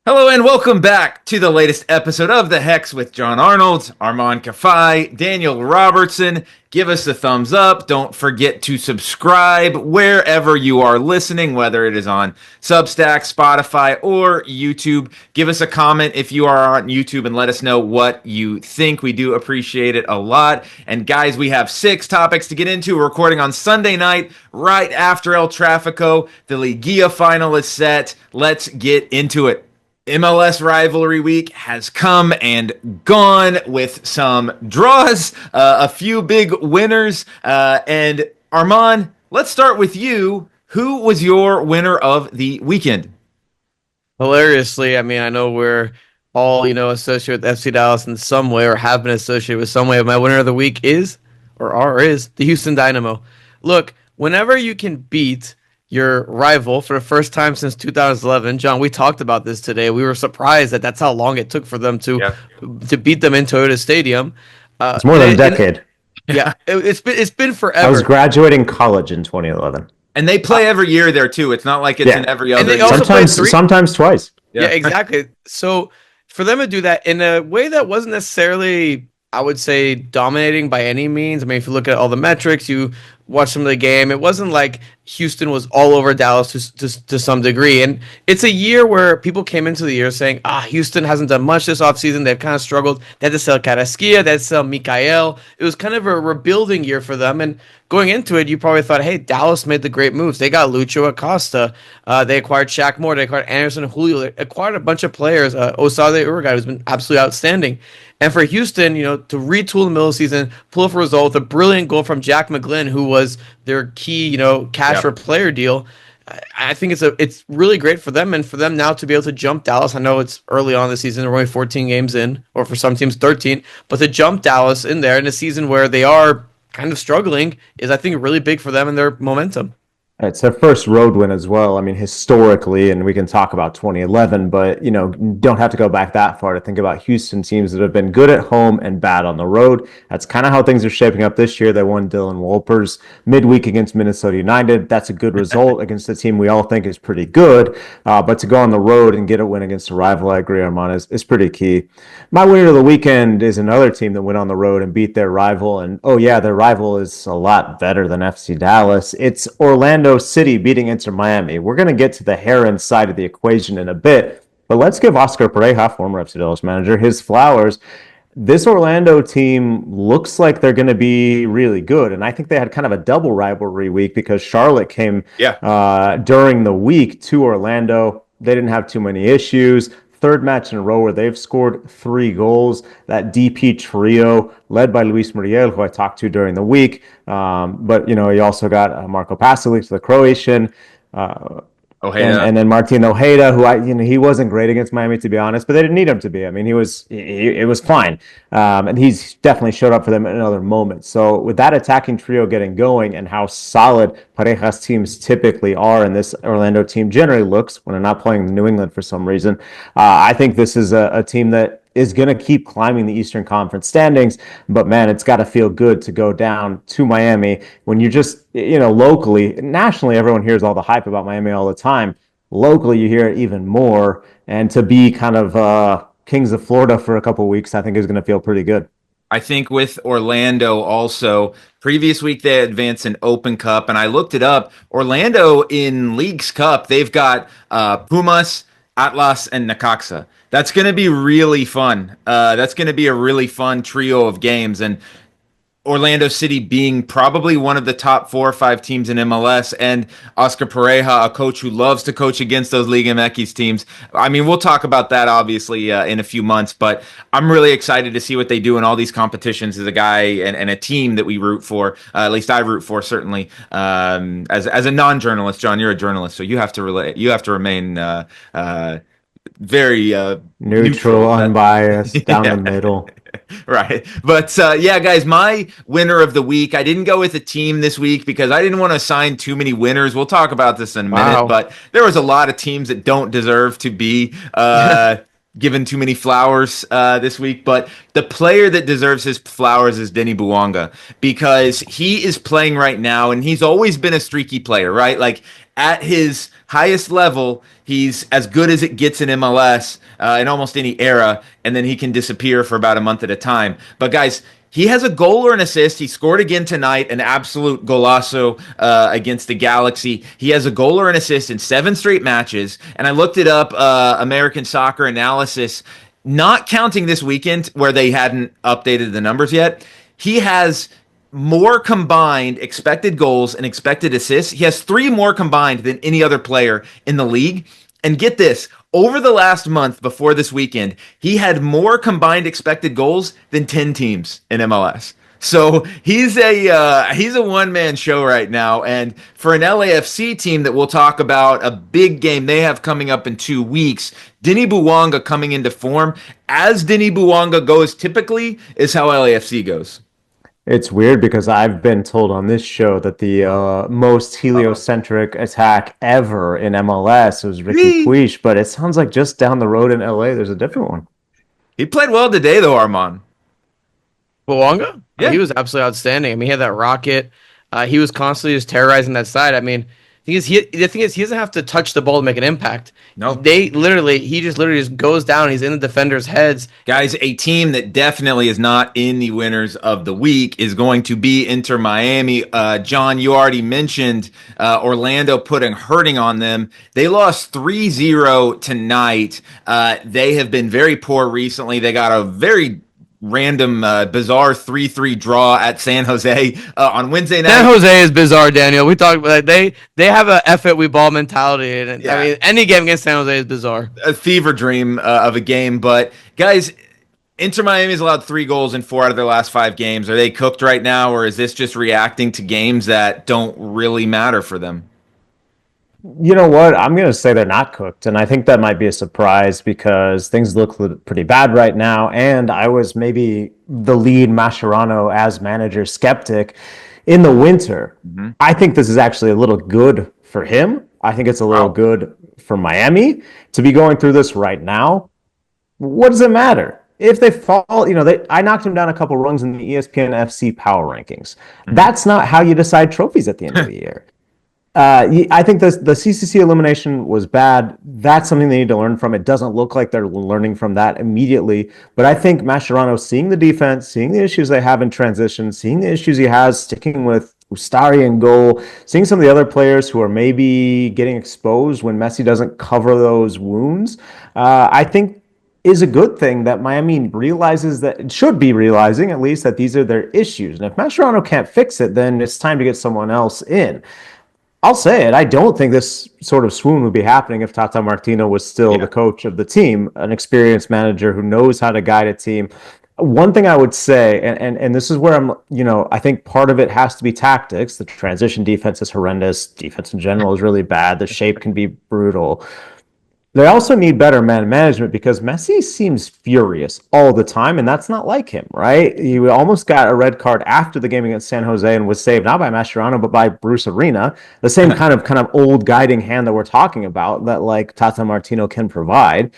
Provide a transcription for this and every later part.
Hello and welcome back to the latest episode of The Hex with John Arnold, Armand Kafai, Daniel Robertson. Give us a thumbs up. Don't forget to subscribe wherever you are listening, whether it is on Substack, Spotify, or YouTube. Give us a comment if you are on YouTube and let us know what you think. We do appreciate it a lot. And guys, we have 6 topics to get into. We're recording on Sunday night, right after El Trafico. The Liguilla final is set. Let's get into it. MLS Rivalry Week has come and gone with some draws, a few big winners. And Armand, let's start with you. Who was your winner of the weekend? Hilariously, I know we're all, associated with FC Dallas in some way or have been associated with some way. My winner of the week is the Houston Dynamo. Look, whenever you can beat your rival for the first time since 2011. John, we talked about this today. We were surprised that that's how long it took for them to beat them in Toyota Stadium. It's more than a decade. It's been forever. I was graduating college in 2011. And they play every year there too. It's not like it's in every other year. Sometimes twice. Yeah, exactly. So for them to do that in a way that wasn't necessarily, I would say, dominating by any means. If you look at all the metrics, you watch some of the game, it wasn't like Houston was all over Dallas to some degree. And it's a year where people came into the year saying, Houston hasn't done much this offseason. They've kind of struggled. They had to sell Carrasquilla, they had to sell Mikael. It was kind of a rebuilding year for them. And going into it, you probably thought, hey, Dallas made the great moves. They got Lucho Acosta. They acquired Shaq Moore. They acquired Anderson and Julio. They acquired a bunch of players. Osade Uruguay, who's been absolutely outstanding. And for Houston, to retool in the middle of the season, pull off a result, a brilliant goal from Jack McGlynn, who was their key, cash for player deal. I think it's really great for them, and for them now to be able to jump Dallas. I know it's early on in the season; they're only 14 games in, or for some teams 13. But to jump Dallas in there in a season where they are kind of struggling is, I think, really big for them and their momentum. It's their first road win as well. Historically, and we can talk about 2011, but, don't have to go back that far to think about Houston teams that have been good at home and bad on the road. That's kind of how things are shaping up this year. They won Dylan Wolpers midweek against Minnesota United. That's a good result against a team we all think is pretty good. But to go on the road and get a win against a rival, I agree, Armand, is pretty key. My winner of the weekend is another team that went on the road and beat their rival. And, their rival is a lot better than FC Dallas. It's Orlando City beating Inter Miami. We're going to get to the Herons side of the equation in a bit, but let's give Oscar Pareja, former FC Dallas manager, his flowers. This Orlando team looks like they're going to be really good, and I think they had kind of a double rivalry week because Charlotte came during the week to Orlando. They didn't have too many issues. Third match in a row where they've scored 3 goals. That DP trio led by Luis Muriel, who I talked to during the week. But, you also got Marco Pasalic, the Croatian, and then Martin Ojeda, who he wasn't great against Miami, to be honest, but they didn't need him to be. It was fine. And he's definitely showed up for them in other moments. So with that attacking trio getting going and how solid Pareja's teams typically are, and this Orlando team generally looks when they're not playing New England for some reason, I think this is a team that is going to keep climbing the Eastern Conference standings. But, man, it's got to feel good to go down to Miami when you're just, locally, nationally, everyone hears all the hype about Miami all the time. Locally, you hear it even more. And to be kind of Kings of Florida for a couple of weeks, I think is going to feel pretty good. I think with Orlando also, previous week they advanced in Open Cup, and I looked it up. Orlando in Leagues Cup, they've got Pumas, Atlas, and Necaxa. That's going to be really fun. That's going to be a really fun trio of games. And Orlando City being probably one of the top 4 or 5 teams in MLS, and Oscar Pareja, a coach who loves to coach against those Liga MX teams. We'll talk about that obviously in a few months, but I'm really excited to see what they do in all these competitions as a guy and a team that we root for. At least I root for, certainly. As a non-journalist, John, you're a journalist, so you have to remain very neutral, unbiased, down the middle. Right. But guys, my winner of the week, I didn't go with a team this week because I didn't want to assign too many winners. We'll talk about this in a minute, but there was a lot of teams that don't deserve to be given too many flowers this week, but the player that deserves his flowers is Denis Bouanga, because he is playing right now, and he's always been a streaky player, right? Like at his highest level, he's as good as it gets in MLS in almost any era, and then he can disappear for about a month at a time. But guys, he has a goal or an assist. He scored again tonight, an absolute golazo against the Galaxy. He has a goal or an assist in 7 straight matches. And I looked it up, American Soccer Analysis, not counting this weekend where they hadn't updated the numbers yet. He has more combined expected goals and expected assists. He has 3 more combined than any other player in the league. And get this, over the last month before this weekend, he had more combined expected goals than 10 teams in MLS. So he's a one-man show right now. And for an LAFC team that we'll talk about, a big game they have coming up in 2 weeks, Denis Bouanga coming into form, as Denis Bouanga goes typically, is how LAFC goes. It's weird because I've been told on this show that the most heliocentric attack ever in MLS was Ricky Puig, but it sounds like just down the road in LA, there's a different one. He played well today, though, Armand. Bouanga? Yeah. He was absolutely outstanding. I mean, he had that rocket. He was constantly just terrorizing that side. I mean, the thing is, he doesn't have to touch the ball to make an impact. No. He literally goes down. He's in the defenders' heads. Guys, a team that definitely is not in the winners of the week is going to be Inter Miami. John, you already mentioned Orlando hurting on them. They lost 3-0 tonight. They have been very poor recently. They got a very random, bizarre 3-3 draw at San Jose on Wednesday night. San Jose is bizarre, Daniel. We talked about that. They have a F it, we ball mentality. And yeah. I mean, any game against San Jose is bizarre. A fever dream of a game. But, guys, Inter Miami's allowed 3 goals in 4 out of their last 5 games. Are they cooked right now, or is this just reacting to games that don't really matter for them? You know what? I'm going to say they're not cooked, and I think that might be a surprise because things look pretty bad right now, and I was maybe the lead Mascherano as manager skeptic in the winter. Mm-hmm. I think this is actually a little good for him. I think it's a little good for Miami to be going through this right now. What does it matter? If they fall, I knocked them down a couple rungs in the ESPN FC power rankings. Mm-hmm. That's not how you decide trophies at the end of the year. I think the CCC elimination was bad. That's something they need to learn from. It doesn't look like they're learning from that immediately. But I think Mascherano, seeing the defense, seeing the issues they have in transition, seeing the issues he has sticking with Ustari in goal, seeing some of the other players who are maybe getting exposed when Messi doesn't cover those wounds, I think is a good thing that Miami realizes that it should be realizing at least that these are their issues. And if Mascherano can't fix it, then it's time to get someone else in. I'll say it. I don't think this sort of swoon would be happening if Tata Martino was still the coach of the team, an experienced manager who knows how to guide a team. One thing I would say, and this is where I think part of it has to be tactics. The transition defense is horrendous. Defense in general is really bad. The shape can be brutal. They also need better man management because Messi seems furious all the time, and that's not like him, right? He almost got a red card after the game against San Jose and was saved not by Mascherano but by Bruce Arena, the same kind of old guiding hand that we're talking about that like Tata Martino can provide.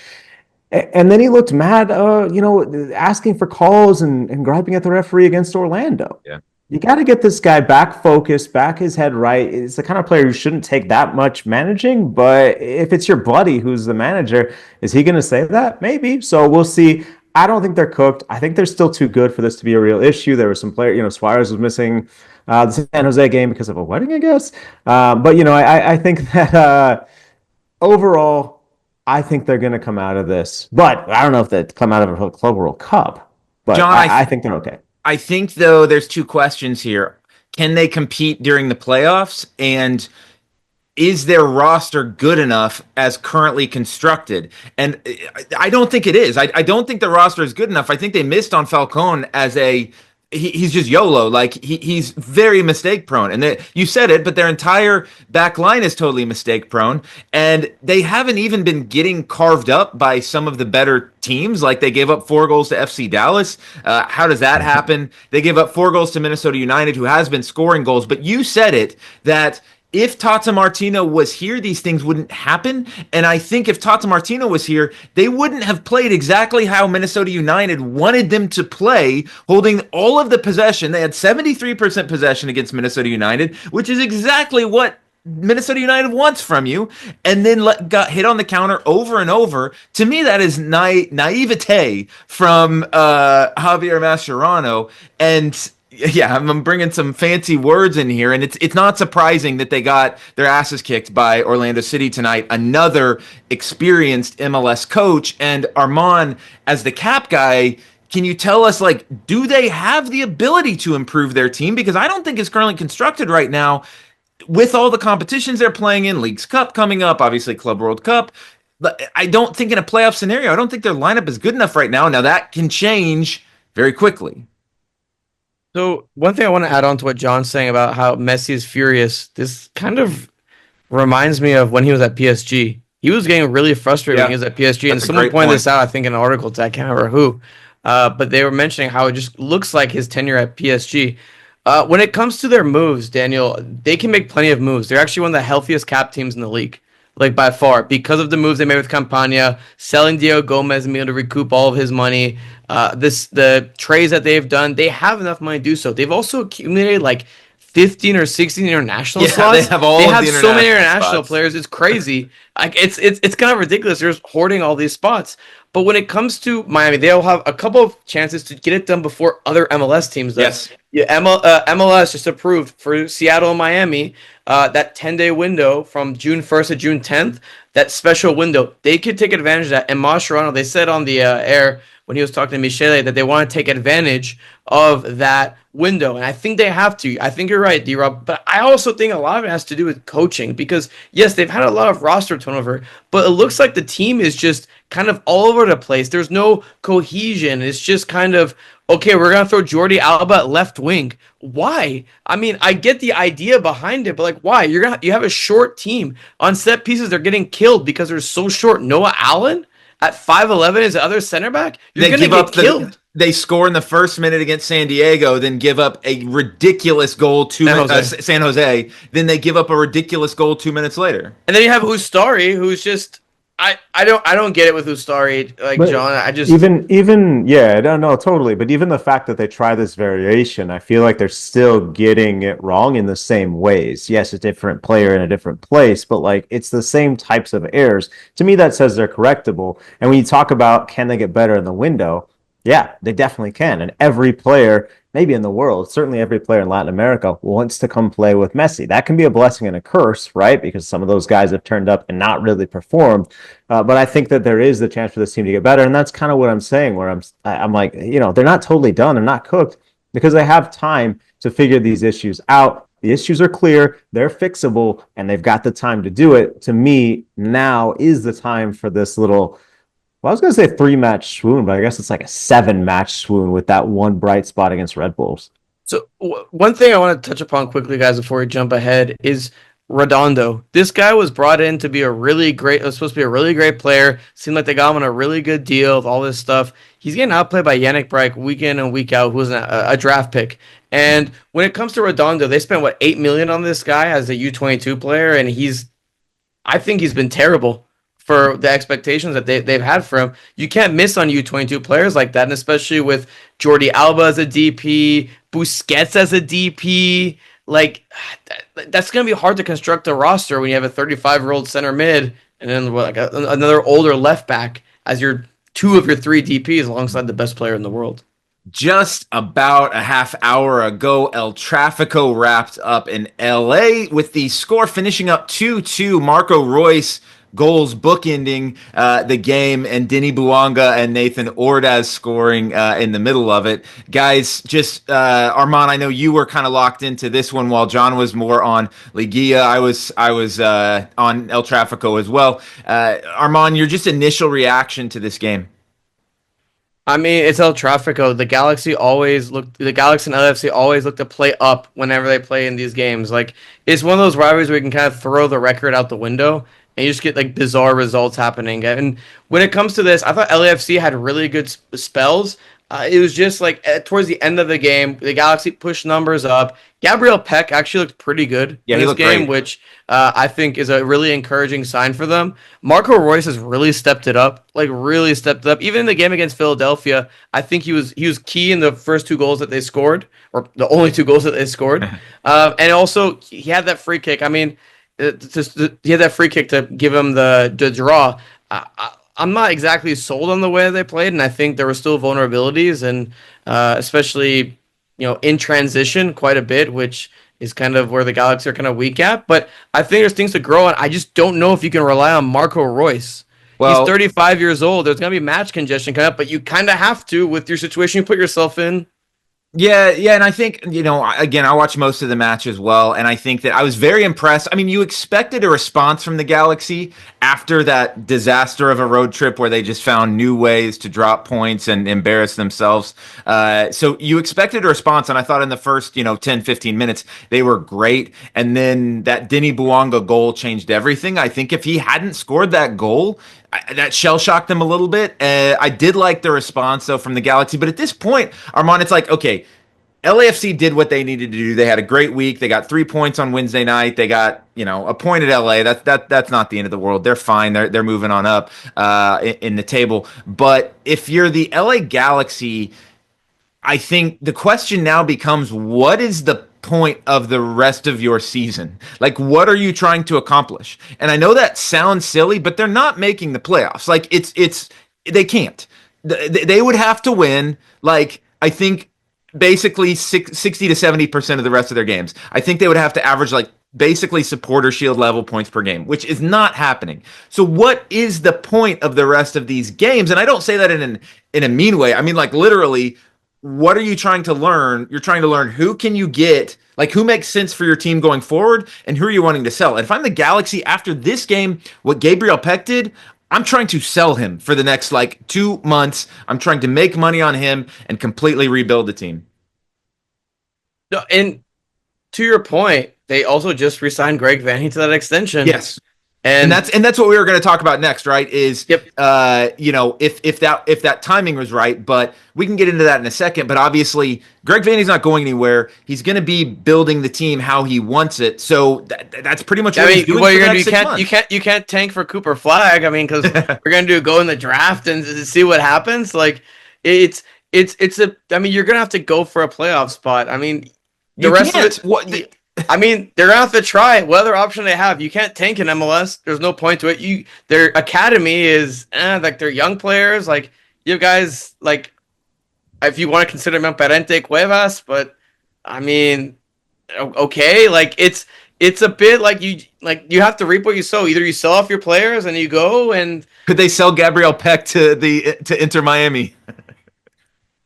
And then he looked mad, asking for calls and griping at the referee against Orlando. Yeah. You got to get this guy back focused, back his head right. It's the kind of player who shouldn't take that much managing, but if it's your buddy who's the manager, is he going to say that? Maybe. So we'll see. I don't think they're cooked. I think they're still too good for this to be a real issue. There were some players, Suarez was missing the San Jose game because of a wedding, I guess. But I think that overall, I think they're going to come out of this. But I don't know if they come out of a Club World Cup, but John, I think they're okay. I think, though, there's 2 questions here. Can they compete during the playoffs? And is their roster good enough as currently constructed? And I don't think it is. I don't think the roster is good enough. I think they missed on Falcone as he's just YOLO. Like he's very mistake prone. And you said it, but their entire back line is totally mistake prone. And they haven't even been getting carved up by some of the better teams. Like they gave up 4 goals to FC Dallas. How does that happen? They gave up 4 goals to Minnesota United, who has been scoring goals. But you said it, that if Tata Martino was here, these things wouldn't happen. And I think if Tata Martino was here, they wouldn't have played exactly how Minnesota United wanted them to play, holding all of the possession. They had 73% possession against Minnesota United, which is exactly what Minnesota United wants from you, and then got hit on the counter over and over. To me, that is naivete from Javier Mascherano. And yeah, I'm bringing some fancy words in here, and it's not surprising that they got their asses kicked by Orlando City tonight. Another experienced MLS coach, and Armand, as the cap guy, can you tell us, like, do they have the ability to improve their team? Because I don't think it's currently constructed right now with all the competitions they're playing in, Leagues Cup coming up, obviously Club World Cup. But I don't think in a playoff scenario, I don't think their lineup is good enough right now. Now that can change very quickly. So one thing I want to add on to what John's saying about how Messi is furious, this kind of reminds me of when he was at PSG. He was getting really frustrated when he was at PSG, and someone pointed this out, I think, in an article. I can't remember who, but they were mentioning how it just looks like his tenure at PSG. When it comes to their moves, Daniel, they can make plenty of moves. They're actually one of the healthiest cap teams in the league, like by far, because of the moves they made with Campagna, selling Diego Gomez and being able to recoup all of his money. The trades that they've done, they have enough money to do so. They've also accumulated like 15 or 16 international slots. They have so many international players. It's crazy. Like it's kind of ridiculous. They're just hoarding all these spots. But when it comes to Miami, they'll have a couple of chances to get it done before other MLS teams do. Yes. Yeah, MLS just approved for Seattle and Miami that 10-day window from June 1st to June 10th, that special window. They could take advantage of that. And Mascherano, they said on the air when he was talking to Michele that they want to take advantage of that window. And I think they have to. I think you're right, D-Rob. But I also think a lot of it has to do with coaching because, yes, they've had a lot of roster turnover, but it looks like the team is just kind of all over the place. There's no cohesion. It's just kind of, okay, we're going to throw Jordi Alba at left wing. Why? I mean, I get the idea behind it, but like, why? You have a short team. On set pieces, they're getting killed because they're so short. Noah Allen at 5'11" is the other center back. You're going to get killed. They score in the first minute against San Diego, then give up a ridiculous goal San Jose. Then they give up a ridiculous goal 2 minutes later. And then you have Ustari, who's just I don't get it with Ustari, like, but John. I just even yeah, I don't know totally. But even the fact that they try this variation, I feel like they're still getting it wrong in the same ways. Yes, a different player in a different place, but like it's the same types of errors. To me, that says they're correctable. And when you talk about can they get better in the window, yeah, they definitely can. And every player, maybe in the world, certainly every player in Latin America wants to come play with Messi. That can be a blessing and a curse, right? Because some of those guys have turned up and not really performed. But I think that there is the chance for this team to get better. And that's kind of what I'm saying, where I'm like, you know, they're not totally done. They're not cooked because they have time to figure these issues out. The issues are clear, they're fixable, and they've got the time to do it. To me, now is the time for this little... Well, I was going to say 3-match swoon, but I guess it's like a 7-match swoon with that one bright spot against Red Bulls. So one thing I want to touch upon quickly, guys, before we jump ahead is Redondo. This guy was brought in to be supposed to be a really great player. Seemed like they got him on a really good deal with all this stuff. He's getting outplayed by Yannick Breik week in and week out, who was a draft pick. And when it comes to Redondo, they spent, $8 million on this guy as a U22 player, and I think he's been terrible for the expectations that they've had for him. You can't miss on U22 players like that, and especially with Jordi Alba as a DP, Busquets as a DP. Like, that's going to be hard to construct a roster when you have a 35-year-old center mid and then another older left back as your 2 of your 3 DPs alongside the best player in the world. Just about a half hour ago, El Trafico wrapped up in LA with the score finishing up 2-2. Marco Reus goals bookending the game, and Denny Buanga and Nathan Ordaz scoring in the middle of it. Guys, just Armand, I know you were kind of locked into this one while John was more on Liguilla. I was on El Trafico as well. Armand, your just initial reaction to this game? I mean, it's El Trafico. The Galaxy and LAFC always look to play up whenever they play in these games. Like, it's one of those rivalries where you can kind of throw the record out the window and you just get like bizarre results happening. And when it comes to this, I thought LAFC had really good spells. It was just like towards the end of the game, the Galaxy pushed numbers up. Gabriel Peck actually looked pretty good Yeah, in he this looked game, great. which I think is a really encouraging sign for them. Marco Royce has really stepped it up, like really stepped it up. Even in the game against Philadelphia, I think he was key in the first two goals that they scored, or the only two goals that they scored. And also he had that free kick. I mean, he had that free kick to give him the draw. I'm not exactly sold on the way they played, and I think there were still vulnerabilities, and especially in transition quite a bit, which is kind of where the Galaxy are kind of weak at. But I think there's things to grow on. I just don't know if you can rely on Marco Royce. He's Well, 35 years old. There's gonna be match congestion coming up, but you kind of have to with your situation you put yourself in. yeah, and I think, again, I watched most of the match as well, and I think that I was very impressed. I mean, you expected a response from the Galaxy after that disaster of a road trip where they just found new ways to drop points and embarrass themselves. So you expected a response, and I thought in the first, 10, 15 minutes, they were great. And then that Denny Bouanga goal changed everything. I think if he hadn't scored that goal, that shell shocked them a little bit. I did like the response though from the Galaxy, but at this point, Armand, it's like, okay, LAFC did what they needed to do. They had a great week. They got 3 points on Wednesday night. They got a point at LA. That's not the end of the world. They're fine. They're moving on up in the table. But if you're the LA Galaxy, I think the question now becomes, what is the point of the rest of your season? Like, what are you trying to accomplish? And I know that sounds silly, but they're not making the playoffs. Like, they can't. They would have to win, like, I think basically 60 to 70% of the rest of their games. I think they would have to average like basically supporter shield level points per game, which is not happening. So what is the point of the rest of these games? And I don't say that in a mean way. I mean, like, literally, what are you trying to learn? You're trying to learn who can you get, like, who makes sense for your team going forward, and who are you wanting to sell. And if I'm the Galaxy after this game, what Gabriel Peck did, I'm trying to sell him for the next like 2 months. I'm trying to make money on him and completely rebuild the team. No, and to your point, they also just re-signed Greg Vanney to that extension. Yes. And that's what we were going to talk about next, right? Is Yep. If that timing was right, but we can get into that in a second. But obviously, Greg Vanney's not going anywhere. He's going to be building the team how he wants it. So that's pretty much what he's doing. What for you're the gonna do? next 6 months. You can't tank for Cooper Flag. I mean, because we're gonna go in the draft and see what happens. Like it's a. I mean, you're gonna have to go for a playoff spot. I mean, the You rest can't. of it. I mean, they're gonna have to try what other option they have. You can't tank in MLS. There's no point to it. Their academy is like they're young players. Like you guys, like if you want to consider Memperente Cuevas, but I mean, okay, like it's a bit like you have to reap what you sow. Either you sell off your players and you go, and Could they sell Gabriel Peck to Inter Miami?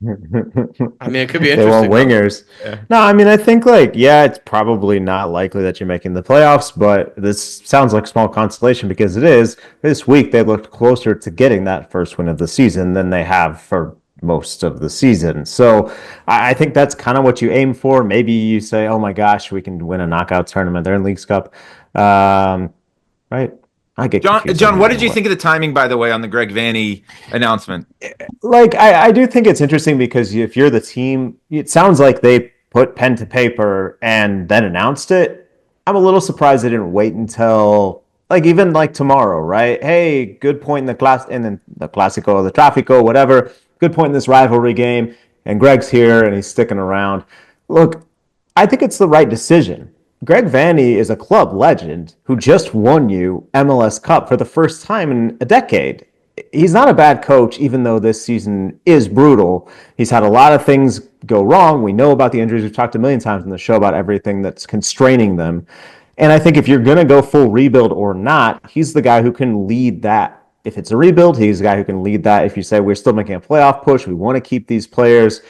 I mean, it could be They want interesting. wingers. Yeah. No, I mean, I think it's probably not likely that you're making the playoffs, but this sounds like small consolation because it is. This week, they looked closer to getting that first win of the season than they have for most of the season. So I think that's kind of what you aim for. Maybe you say, oh my gosh, we can win a knockout tournament. They're in Leagues Cup. Right? I get confused John, on what that did you one. think of the timing, by the way, on the Greg Vanney announcement? Like I do think it's interesting because if you're the team, it sounds like they put pen to paper and then announced it. I'm a little surprised they didn't wait until like even like tomorrow, right? Hey, good point in the class and then the Classico, the Trafico, whatever. Good point in this rivalry game, and Greg's here and he's sticking around. Look, I think it's the right decision. Greg Vanney is a club legend who just won you MLS Cup for the first time in a decade. He's not a bad coach, even though this season is brutal. He's had a lot of things go wrong. We know about the injuries. We've talked a million times in the show about everything that's constraining them. And I think if you're going to go full rebuild or not, he's the guy who can lead that. If it's a rebuild, he's the guy who can lead that. If you say we're still making a playoff push, we want to keep these players,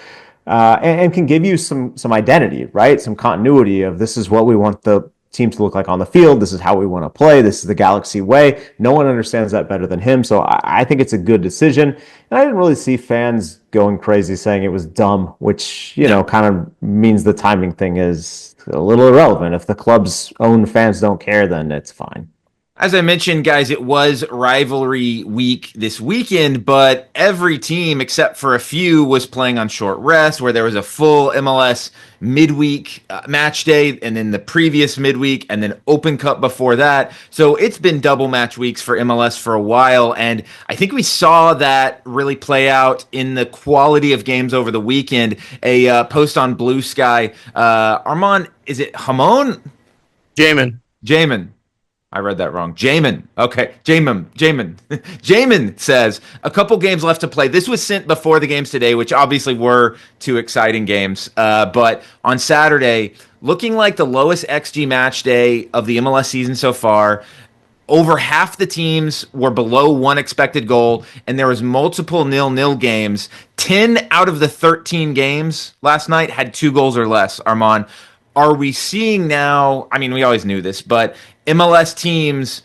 and can give you some identity, right? Some continuity of this is what we want the team to look like on the field. This is how we want to play. This is the Galaxy way. No one understands that better than him. So I think it's a good decision. And I didn't really see fans going crazy saying it was dumb, which, kind of means the timing thing is a little irrelevant. If the club's own fans don't care, then it's fine. As I mentioned, guys, it was rivalry week this weekend, but every team except for a few was playing on short rest, where there was a full MLS midweek match day, and then the previous midweek, and then Open Cup before that. So it's been double match weeks for MLS for a while, and I think we saw that really play out in the quality of games over the weekend. A post on Blue Sky, Armand, is it Hamon? Jamin. Jamin. I read that wrong. Jamin. Okay. Jamin. Jamin says, a couple games left to play. This was sent before the games today, which obviously were two exciting games. But on Saturday, looking like the lowest XG match day of the MLS season so far. Over half the teams were below one expected goal, and there was multiple 0-0 games. 10 out of the 13 games last night had 2 goals or less, Armand. Are we seeing now, I mean, we always knew this, but MLS teams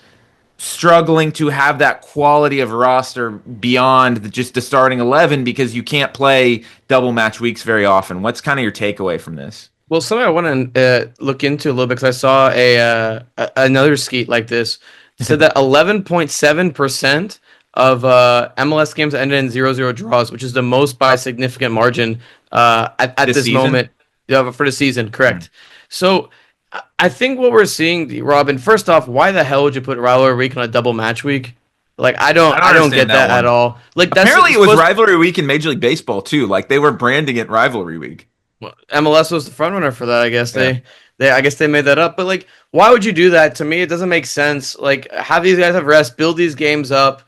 struggling to have that quality of roster beyond just the starting 11 because you can't play double match weeks very often? What's kind of your takeaway from this? Well, something I want to look into a little bit because I saw another skeet like this. It said that 11.7% of MLS games ended in 0-0 draws, which is the most by a significant margin at this moment. Yeah, for the season, correct. Mm-hmm. So I think what we're seeing, Robin, first off, why the hell would you put rivalry week on a double match week? Like I don't get that at all. Like apparently it was rivalry week in Major League Baseball too. Like they were branding it rivalry week. Well, MLS was the front runner for that, I guess. Yeah. I guess they made that up. But like, why would you do that? To me, it doesn't make sense. Like, have these guys have rest, build these games up.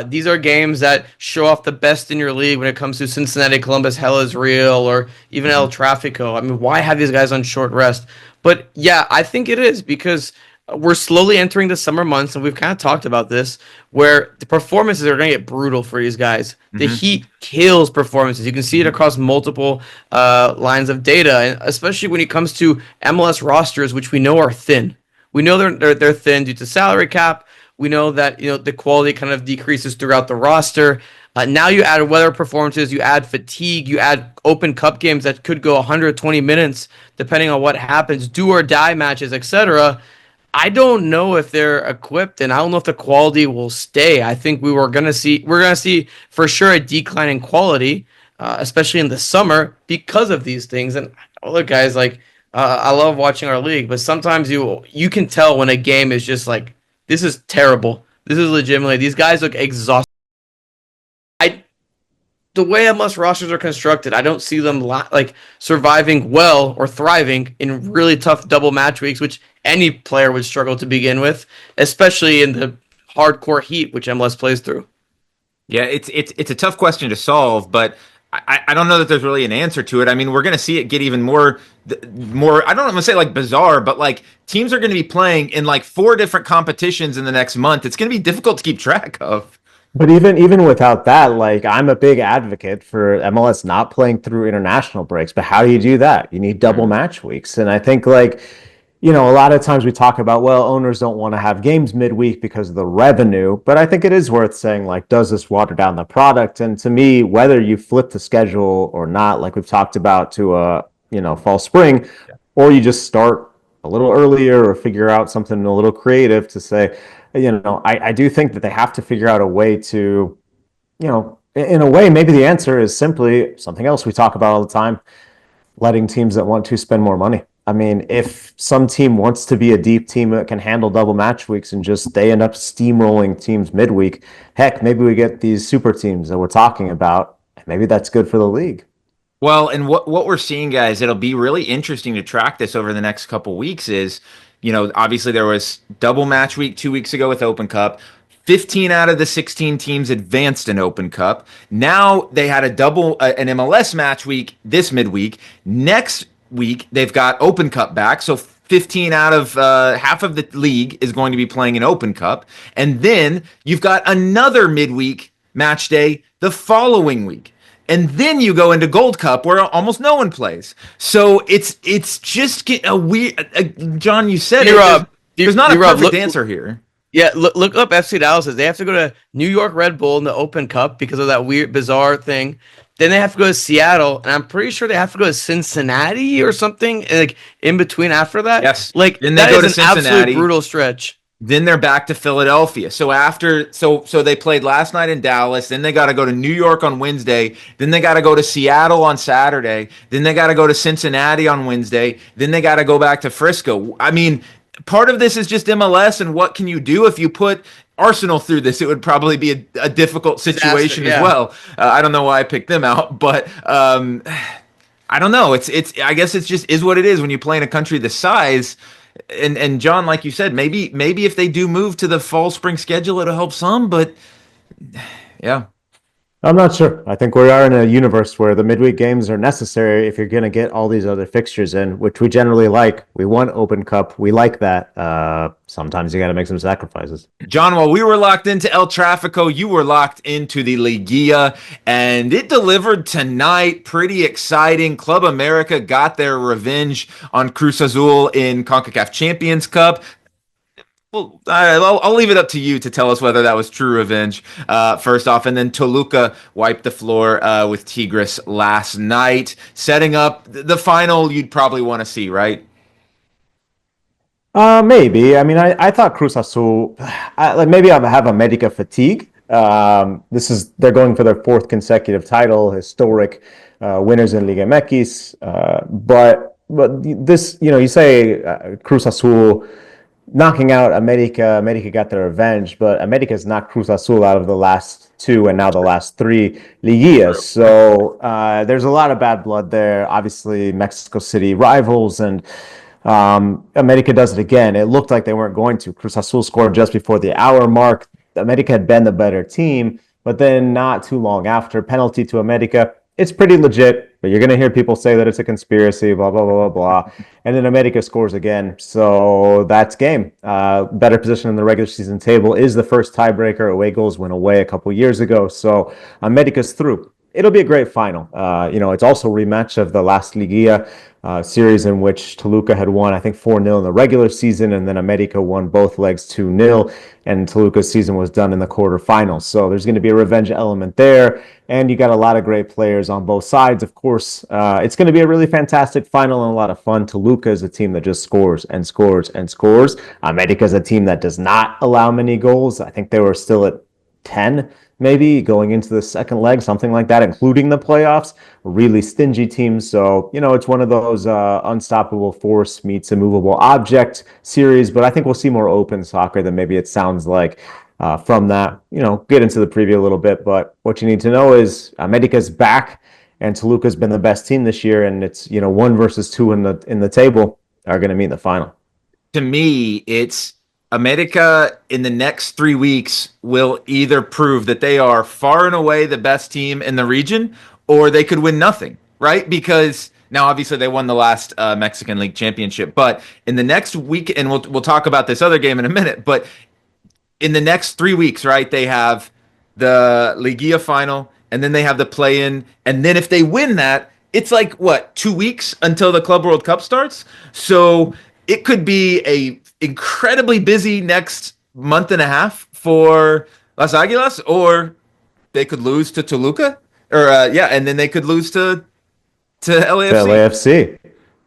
These are games that show off the best in your league when it comes to Cincinnati, Columbus, Hell is Real, or even El Trafico. I mean, why have these guys on short rest? But yeah, I think it is because we're slowly entering the summer months, and we've kind of talked about this, where the performances are going to get brutal for these guys. The heat kills performances. You can see it across multiple lines of data, and especially when it comes to MLS rosters, which we know are thin. We know they're thin due to salary cap. We know that the quality kind of decreases throughout the roster. Now you add weather performances, you add fatigue, you add Open Cup games that could go 120 minutes depending on what happens, do or die matches, etc. I don't know if they're equipped, and I don't know if the quality will stay. I think we're gonna see for sure a decline in quality, especially in the summer because of these things. And look, guys, like I love watching our league, but sometimes you can tell when a game is just like, this is terrible. This is legitimately, these guys look exhausted. The way MLS rosters are constructed, I don't see them like surviving well or thriving in really tough double match weeks, which any player would struggle to begin with, especially in the hardcore heat which MLS plays through. Yeah, it's a tough question to solve, but I don't know that there's really an answer to it. I mean, we're going to see it get even more. I don't want to say like bizarre, but like teams are going to be playing in like 4 different competitions in the next month. It's going to be difficult to keep track of. But even without that, like I'm a big advocate for MLS not playing through international breaks. But how do you do that? You need double match weeks. And I think like, a lot of times we talk about, well, owners don't want to have games midweek because of the revenue. But I think it is worth saying, like, does this water down the product? And to me, whether you flip the schedule or not, like we've talked about to fall spring, or you just start a little earlier or figure out something a little creative to say, I do think that they have to figure out a way to, in a way, maybe the answer is simply something else we talk about all the time, letting teams that want to spend more money. I mean, if some team wants to be a deep team that can handle double match weeks and just they end up steamrolling teams midweek, heck, maybe we get these super teams that we're talking about. Maybe that's good for the league. Well, and what we're seeing, guys, it'll be really interesting to track this over the next couple weeks is, obviously there was double match week 2 weeks ago with Open Cup. 15 out of the 16 teams advanced in Open Cup. Now they had an MLS match week this midweek. Next week, they've got Open Cup back. So 15 out of half of the league is going to be playing in Open Cup. And then you've got another midweek match day the following week. And then you go into Gold Cup where almost no one plays. So it's just a weird. John, you said there's not a perfect answer here. Yeah, look up FC Dallas. They have to go to New York Red Bull in the Open Cup because of that weird, bizarre thing. Then they have to go to Seattle, and I'm pretty sure they have to go to Cincinnati or something like in between after that. Yes, like then that is an absolute brutal stretch. Then they're back to Philadelphia. So they played last night in Dallas. Then they got to go to New York on Wednesday. Then they got to go to Seattle on Saturday. Then they got to go to Cincinnati on Wednesday. Then they got to go back to Frisco. I mean, part of this is just MLS, and what can you do if you put Arsenal through this? It would probably be a difficult situation as well. I don't know why I picked them out, but I don't know. It's I guess it's just is what it is when you play in a country this size. And John, like you said, maybe if they do move to the fall spring schedule, it'll help some. But yeah, I'm not sure. I think we are in a universe where the midweek games are necessary if you're going to get all these other fixtures in, which we generally like. We want Open Cup. We like that. Sometimes you got to make some sacrifices. John, while we were locked into El Trafico, you were locked into the Liguilla, and it delivered tonight. Pretty exciting. Club America got their revenge on Cruz Azul in CONCACAF Champions Cup. Well, I'll leave it up to you to tell us whether that was true revenge, first off. And then Toluca wiped the floor with Tigres last night, setting up the final you'd probably want to see, right? Maybe. I mean, I thought Cruz Azul, maybe I have America fatigue. They're going for their fourth consecutive title, historic winners in Liga MX. But this, you say Cruz Azul knocking out America got their revenge, but America's knocked Cruz Azul out of the last two and now the last three Liguillas. So there's a lot of bad blood there. Obviously, Mexico City rivals, and America does it again. It looked like they weren't going to. Cruz Azul scored just before the hour mark. America had been the better team, but then not too long after, penalty to America. It's pretty legit, but you're going to hear people say that it's a conspiracy, blah, blah, blah, blah, blah. And then America scores again. So that's game. Better position in the regular season table is the first tiebreaker. Away goals went away a couple years ago. So America's through. It'll be a great final. It's also a rematch of the last Liguilla series in which Toluca had won, I think, 4-0 in the regular season, and then America won both legs 2-0, and Toluca's season was done in the quarterfinals. So there's going to be a revenge element there, and you got a lot of great players on both sides, of course. It's going to be a really fantastic final and a lot of fun. Toluca is a team that just scores and scores and scores. America is a team that does not allow many goals. I think they were still at 10 maybe going into the second leg, something like that, including the playoffs. A really stingy team. So, it's one of those unstoppable force meets immovable object series, but I think we'll see more open soccer than maybe it sounds like from that. Get into the preview a little bit, but what you need to know is America's back, and Toluca's been the best team this year, and it's, 1 versus 2 in the table are going to meet in the final. To me, it's America in the next 3 weeks will either prove that they are far and away the best team in the region, or they could win nothing, right? Because now, obviously, they won the last Mexican League Championship, but in the next week, and we'll talk about this other game in a minute, but in the next 3 weeks, right, they have the Liguilla final, and then they have the play-in, and then if they win that, it's like, 2 weeks until the Club World Cup starts? So it could be a incredibly busy next month and a half for Las Aguilas, or they could lose to Toluca, and then they could lose to LAFC. LAFC,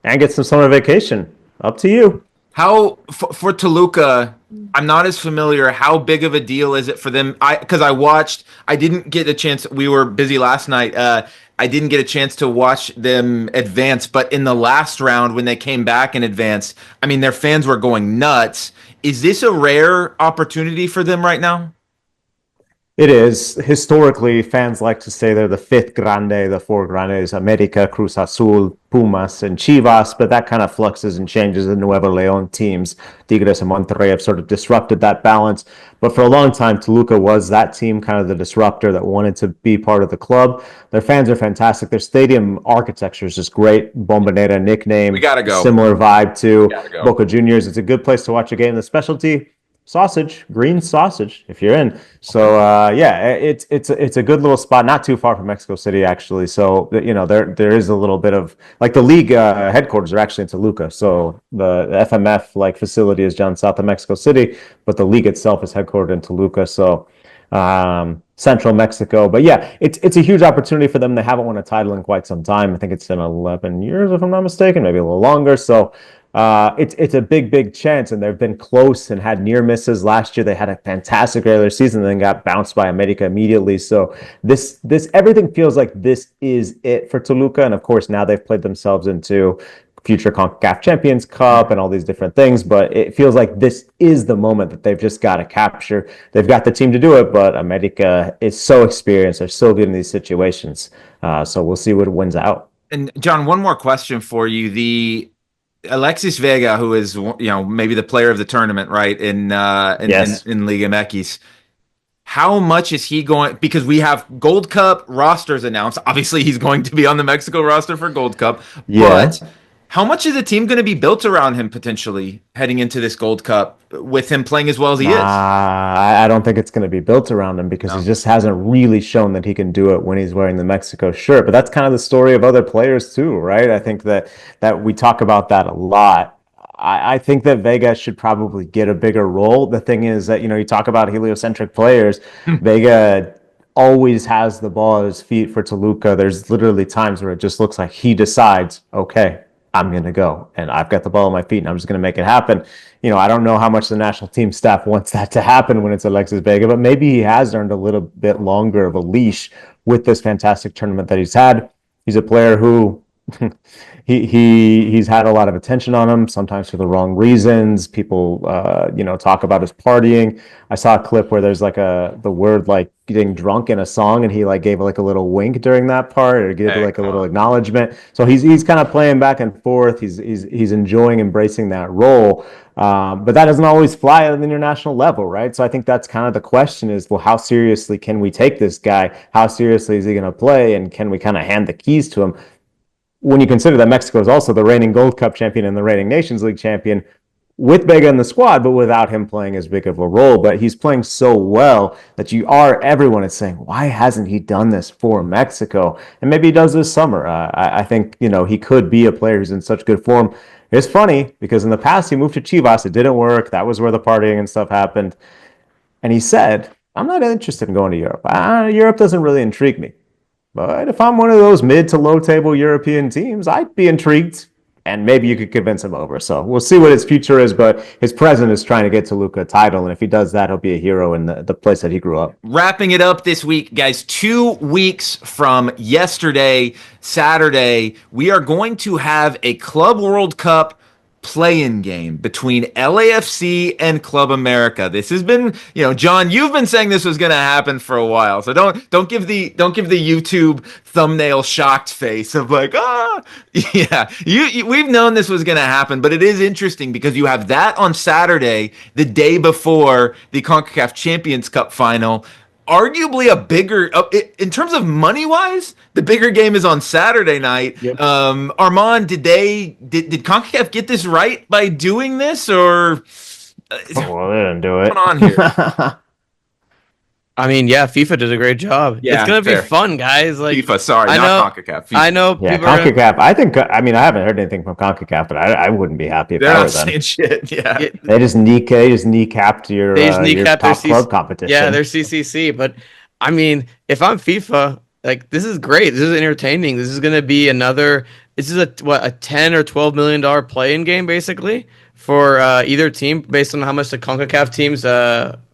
and get some summer vacation. Up to you. How for Toluca? I'm not as familiar. How big of a deal is it for them? Because I didn't get a chance. We were busy last night. I didn't get a chance to watch them advance, but in the last round when they came back and advanced, I mean, their fans were going nuts. Is this a rare opportunity for them right now? It is. Historically, fans like to say they're the fifth grande, the four grandes, America, Cruz Azul, Pumas, and Chivas, but that kind of fluxes and changes in Nuevo León teams. Tigres and Monterrey have sort of disrupted that balance. But for a long time, Toluca was that team, kind of the disruptor that wanted to be part of the club. Their fans are fantastic. Their stadium architecture is just great. Bombonera nickname. We gotta go. Similar vibe to Boca Juniors. It's a good place to watch a game. The specialty, sausage, green sausage, if you're in. So it's a good little spot, not too far from Mexico City, actually. So there is a little bit of, like, the league headquarters are actually in Toluca. So the FMF facility is down south of Mexico City, but the league itself is headquartered in Toluca. So central Mexico. But yeah, it's a huge opportunity for them. They haven't won a title in quite some time. I think it's been 11 years, if I'm not mistaken, maybe a little longer. So it's a big chance, and they've been close and had near misses. Last year they had a fantastic regular season, and then got bounced by America immediately. So this everything feels like this is it for Toluca, and of course now they've played themselves into future CONCACAF Champions Cup and all these different things, but it feels like this is the moment that they've just got to capture. They've got the team to do it, but America is so experienced, they're so good in these situations. So we'll see what wins out. And John, one more question for you. The Alexis Vega, who is maybe the player of the tournament, right? Yes. In Liga MX. How much is he going? Because we have Gold Cup rosters announced. Obviously, he's going to be on the Mexico roster for Gold Cup. Yeah. But how much is the team going to be built around him potentially heading into this Gold Cup with him playing as well as he is? I don't think it's going to be built around him because he just hasn't really shown that he can do it when he's wearing the Mexico shirt. But that's kind of the story of other players too, right? I think that we talk about that a lot. I think that Vega should probably get a bigger role. The thing is that, you talk about heliocentric players. Vega always has the ball at his feet for Toluca. There's literally times where it just looks like he decides, okay, I'm going to go and I've got the ball on my feet and I'm just going to make it happen. I don't know how much the national team staff wants that to happen when it's Alexis Vega, but maybe he has earned a little bit longer of a leash with this fantastic tournament that he's had. He's a player who he's had a lot of attention on him, sometimes for the wrong reasons. People, talk about his partying. I saw a clip where there's like the word like getting drunk in a song, and he like gave like a little wink during that part, or gave like a little acknowledgement. So he's kind of playing back and forth. He's enjoying embracing that role. But that doesn't always fly at the international level, right? So I think that's kind of the question is, well, how seriously can we take this guy? How seriously is he going to play? And can we kind of hand the keys to him? When you consider that Mexico is also the reigning Gold Cup champion and the reigning Nations League champion, with Vega in the squad, but without him playing as big of a role. But he's playing so well that everyone is saying, why hasn't he done this for Mexico? And maybe he does this summer. I think, he could be a player who's in such good form. It's funny because in the past he moved to Chivas. It didn't work. That was where the partying and stuff happened. And he said, I'm not interested in going to Europe. Europe doesn't really intrigue me. But if I'm one of those mid to low table European teams, I'd be intrigued, and maybe you could convince him over. So we'll see what his future is, but his present is trying to get Toluca a title, and if he does that, he'll be a hero in the place that he grew up. Wrapping it up this week, guys, 2 weeks from yesterday, Saturday, we are going to have a Club World Cup play-in game between LAFC and Club America. This has been, John, you've been saying this was going to happen for a while. So don't give the YouTube thumbnail shocked face of like, yeah, we've known this was going to happen, but it is interesting because you have that on Saturday, the day before the CONCACAF Champions Cup final. Arguably a bigger, in terms of money wise, the bigger game is on Saturday night. Yep. Armand, did CONCACAF get this right by doing this, or? Well, they didn't do it. What's going on here? I mean, yeah, FIFA did a great job. Yeah, it's gonna be fair. fun, guys. Like FIFA, sorry, not CONCACAF. FIFA. I know. Yeah, CONCACAF. I haven't heard anything from CONCACAF, but I wouldn't be happy if They're I not were them. saying shit. Yeah. They just kneecapped your top club competition. Yeah, their CCC. But I mean, if I'm FIFA, like this is great. This is entertaining. This is gonna be another. This is a $10 or $12 million play-in game basically for either team based on how much the CONCACAF teams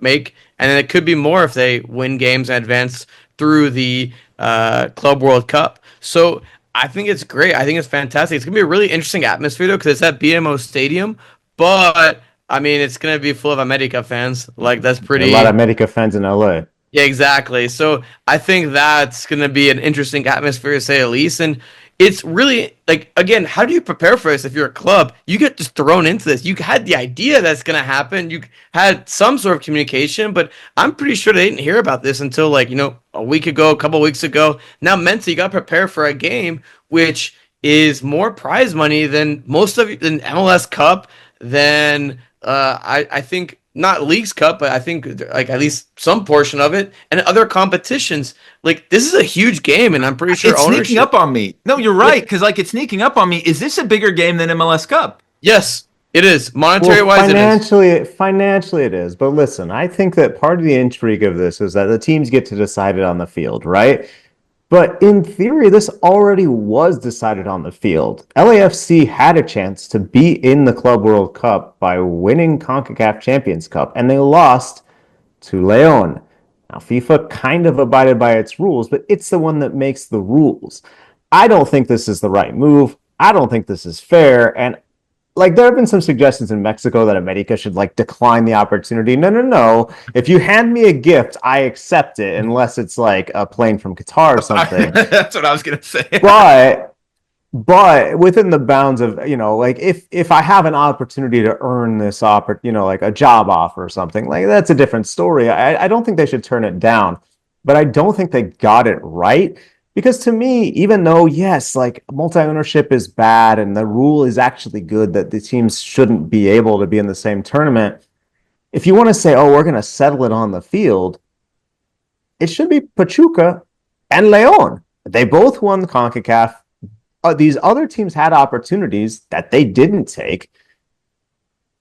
make. And then it could be more if they win games and advance through the Club World Cup. So I think it's great. I think it's fantastic. It's going to be a really interesting atmosphere, though, because it's at BMO Stadium. But, I mean, it's going to be full of America fans. Like, that's pretty... A lot of America fans in LA. Yeah, exactly. So I think that's going to be an interesting atmosphere, to say the least. And it's really, like, again, how do you prepare for this if you're a club? You get just thrown into this. You had the idea that's going to happen. You had some sort of communication, but I'm pretty sure they didn't hear about this until, like, a week ago, a couple weeks ago. Now, mentally, you got to prepare for a game which is more prize money than than MLS Cup, than I think, not Leagues Cup, but I think like at least some portion of it, and other competitions. Like, this is a huge game, and I'm pretty sure it's sneaking up on me. No, you're right, because like it's sneaking up on me. Is this a bigger game than MLS Cup? Yes, it is. Monetary wise, financially it is. But listen, I think that part of the intrigue of this is that the teams get to decide it on the field, right? But in theory, this already was decided on the field. LAFC had a chance to be in the Club World Cup by winning CONCACAF Champions Cup, and they lost to Leon. Now, FIFA kind of abided by its rules, but it's the one that makes the rules. I don't think this is the right move. I don't think this is fair. And like there have been some suggestions in Mexico that America should like decline the opportunity. No. If you hand me a gift, I accept it unless it's like a plane from Qatar or something. That's what I was gonna say. But within the bounds of, like if I have an opportunity to earn this like a job offer or something, like that's a different story. I don't think they should turn it down, but I don't think they got it right. Because to me, even though, yes, like multi-ownership is bad and the rule is actually good that the teams shouldn't be able to be in the same tournament, if you want to say, oh, we're going to settle it on the field, it should be Pachuca and Leon. They both won the CONCACAF. These other teams had opportunities that they didn't take.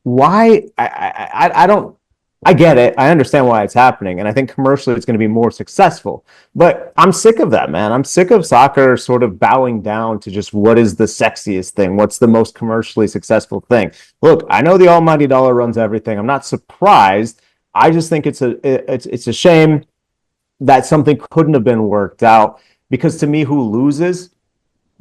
Why? I don't. I get it. I understand why it's happening. And I think commercially it's going to be more successful. But I'm sick of that, man. I'm sick of soccer sort of bowing down to just what is the sexiest thing? What's the most commercially successful thing? Look, I know the almighty dollar runs everything. I'm not surprised. I just think it's a shame that something couldn't have been worked out. Because to me, who loses?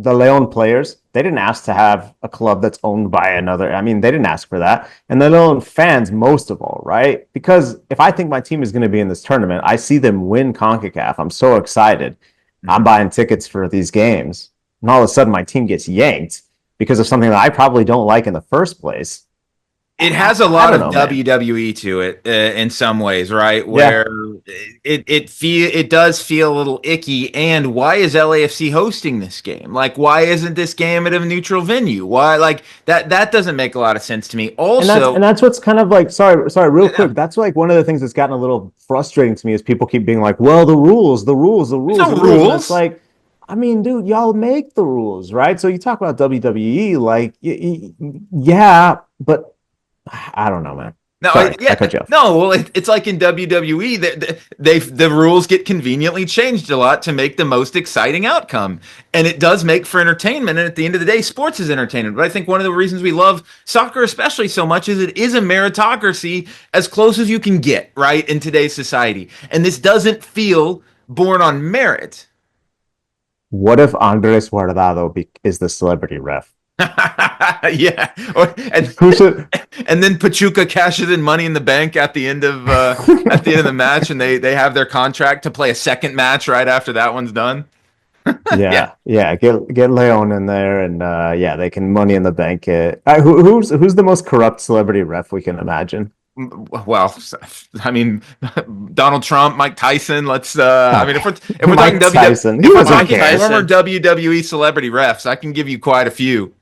The Leon players. They didn't ask to have a club that's owned by another. I mean, they didn't ask for that. And the Leon fans, most of all, right? Because if I think my team is going to be in this tournament, I see them win CONCACAF. I'm so excited. I'm buying tickets for these games. And all of a sudden, my team gets yanked because of something that I probably don't like in the first place. It has a lot of WWE to it in some ways, right? Where it does feel a little icky. And why is LAFC hosting this game? Like, why isn't this game at a neutral venue? Why, like that doesn't make a lot of sense to me. Also, and that's what's kind of like sorry, real quick. That's like one of the things that's gotten a little frustrating to me is people keep being like, well, the rules. No rules. It's like, I mean, dude, y'all make the rules, right? So you talk about WWE, like, yeah, but. I don't know, man. No, Sorry, I cut you off. No, well, it's like in WWE that the rules get conveniently changed a lot to make the most exciting outcome, and it does make for entertainment. And at the end of the day, sports is entertainment. But I think one of the reasons we love soccer, especially so much, is it is a meritocracy as close as you can get, right, in today's society. And this doesn't feel born on merit. What if Andres Guardado is the celebrity ref? Yeah, and then Pachuca cashes in Money in the Bank at the end of the match, and they have their contract to play a second match right after that one's done. Yeah. Get Leon in there, and they can Money in the Bank it. Who's the most corrupt celebrity ref we can imagine? Well, I mean, Donald Trump, Mike Tyson. Let's. I mean, if we're talking Tyson, if we're talking former WWE celebrity refs, I can give you quite a few.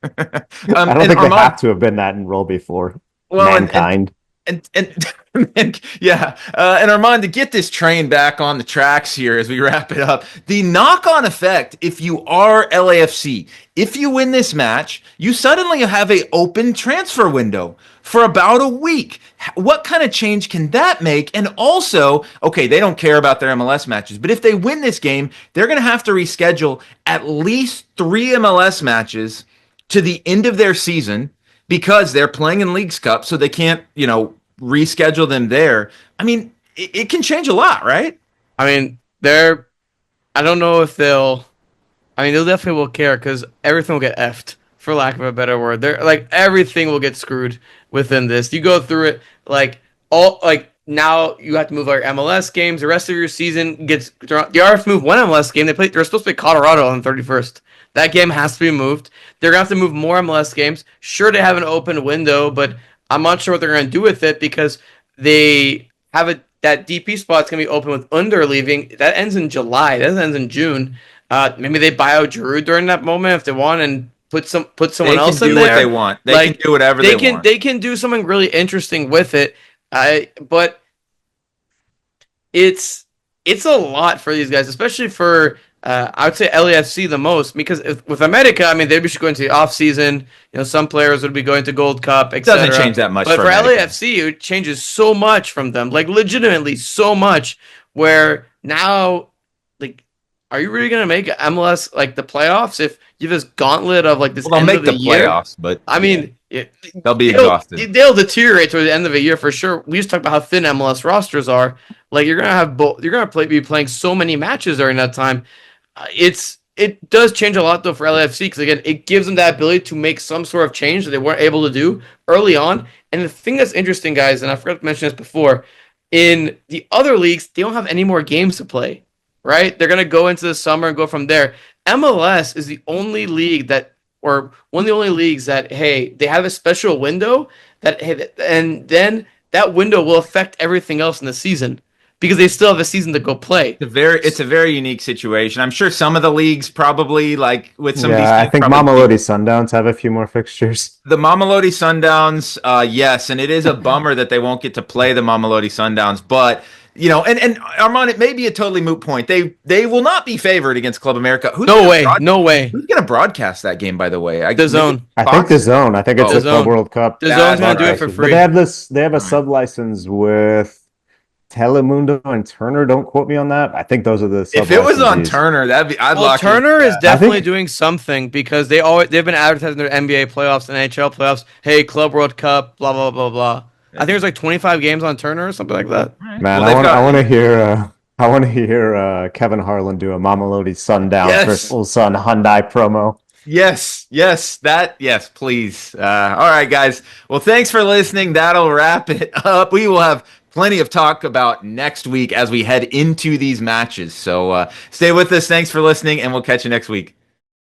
I don't think they have to have been that in role before. Well, Mankind. And yeah, and Armand, to get this train back on the tracks here as we wrap it up, the knock-on effect, if you are LAFC, if you win this match, you suddenly have an open transfer window for about a week. What kind of change can that make? And also, okay, they don't care about their MLS matches, but if they win this game, they're going to have to reschedule at least 3 MLS matches to the end of their season because they're playing in Leagues Cup, so they can't, reschedule them there. I mean, it can change a lot, right? I mean, I don't know if they'll definitely will care because everything will get effed, for lack of a better word. Everything will get screwed within this. You go through it, now you have to move your MLS games. The rest of your season gets thrown. You have to move one MLS game. They're supposed to play Colorado on the 31st. That game has to be moved. They're going to have to move more MLS games. Sure, they have an open window, but I'm not sure what they're going to do with it because they have that DP spot's going to be open with Under leaving. That ends in July. That ends in June. Maybe they buy out Giroud during that moment if they want and put someone else in there. They can do what they want. They can do whatever they want. They can do something really interesting with it. But it's a lot for these guys, especially for I would say LAFC the most, because with America, I mean, they'd be going to the off season. Some players would be going to Gold Cup, etc. Doesn't change that much. But for LAFC, it changes so much from them, like legitimately so much. Where now, like are you really gonna make MLS like the playoffs if you have this gauntlet of like this Well, they'll end make of the the year? playoffs, but I mean, they'll be exhausted. they'll deteriorate toward the end of the year for sure. We just talked about how thin MLS rosters are. Like you're gonna have you're gonna be playing so many matches during that time. It does change a lot though for LAFC because again, it gives them that ability to make some sort of change that they weren't able to do early on. And the thing that's interesting, guys, and I forgot to mention this before, in the other leagues, they don't have any more games to play, right? They're gonna go into the summer and go from there. MLS is the only league that, or one of the only leagues that, hey, they have a special window that, hey, and then that window will affect everything else in the season because they still have a season to go play. It's a very unique situation. I'm sure some of the leagues probably like with some of these Yeah, I teams, think probably Mamelodi Sundowns have a few more fixtures. the Mamelodi Sundowns, yes, and it is a bummer that they won't get to play the Mamelodi Sundowns, but and Armand, it may be a totally moot point. They will not be favored against Club America. No way. Who's going to broadcast that game? By the way, The Zone. I think the Zone. I think it's The the Club Zone. World Cup. The Zone's gonna do it for But free. they have this. They have a sub-license with Telemundo and Turner. Don't quote me on that. I think those are the. If it was on sub-licensees. Turner, I'd Well, lock in. Turner is definitely think- doing something because they've been advertising their NBA playoffs and NHL playoffs. Hey, Club World Cup, blah blah blah blah. I think there's like 25 games on Turner or something like that. Man, Well, I want to hear. I want to hear Kevin Harlan do a Mamelodi Sundowns Yes. versus Ulsan Hyundai promo. Yes, please. All right, guys. Well, thanks for listening. That'll wrap it up. We will have plenty of talk about next week as we head into these matches. So stay with us. Thanks for listening, and we'll catch you next week.